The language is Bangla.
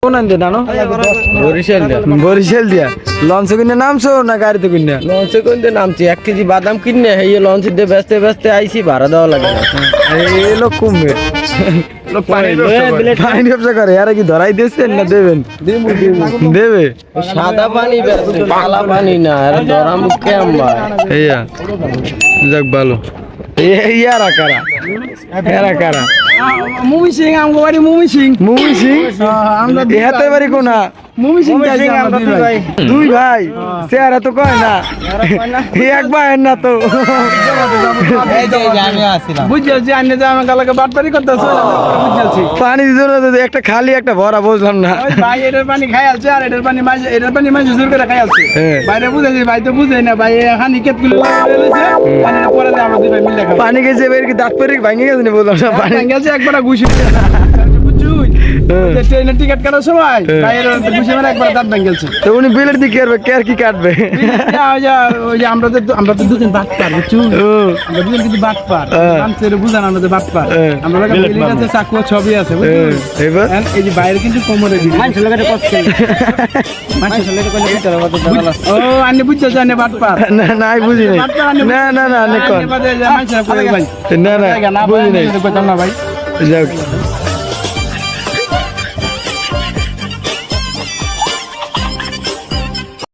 কোন আনতে জানো? বরিশাল দিয়া লঞ্চে কিনে নামছো না গাড়িতে কিনে? লঞ্চে কিনতে নামছি 1 কেজি বাদাম কিনে এই লঞ্চে দিয়ে ব্যস্তে ব্যস্তে আইছি ভাড়া দেওয়া লাগে না। এই লোক কমবে পানি ব্যবসা করে আরে কি ধরাই দিয়েছেন না দেবেন? দেবে সাদা পানি বেচে কালা পানি না আর ধরা মুখে আমরা এইয়া যাক ভালো ইয়ারা কারা এরা কারা মুমি সিং আমগো বাড়ি মুমি সিং মুমি সিং আমরা হাতে বাড়ি কোনা মুমি সিং যাই আমরা দুই ভাই চেহারা তো কয় না এক ভাই না তো বুঝছি আন্নে যে আমার গালাকে বাটপারি করতেছ বুঝছি পানি দিত না তো একটা খালি একটা ভরা বুঝলাম না ওই ভাই এটার পানি খাই আছে আর এটার পানি মাঝে জোর করে খাই আছে হ্যাঁ। বাইরে বুঝাইছি ভাই তো বুঝাই না ভাই এখানে নিকেট গুলো লইছে পানিটা পরে আমরা দুই ভাই মিলে খাবো পানি গেছে বের কি দাঁত পেরে ভাঙে গেছে না বললাম না পানি গেছে একবার ঘুষি ট্রেনের টিকিট কাটার সময় ভাইয়ের ঘুষি মারা একবার দাঁত ভেঙে গেছে তো উনি বিলের দিকে আর কে কি কাটবে ওই যে আমরা তো দুজন বাট পার বুঝছো আমরা দুজন কিন্তু বাট পার মানুষের বুঝান আমরা যে বাট পার আমরা বিলের কাছে চাকু ছবি আছে বুঝছো এবার এই যে বাইরে কিন্তু কোমরে দিই মানুষের লাগে কষ্ট মানুষের লাগে কইলে ভিতরে কত জায়গা আছে ও আন্নে বুঝছো জানে বাট পার না না আমি বুঝি নাই না না না না কোন মানুষের কই ভাই না না বুঝি নাই না ভাই যাও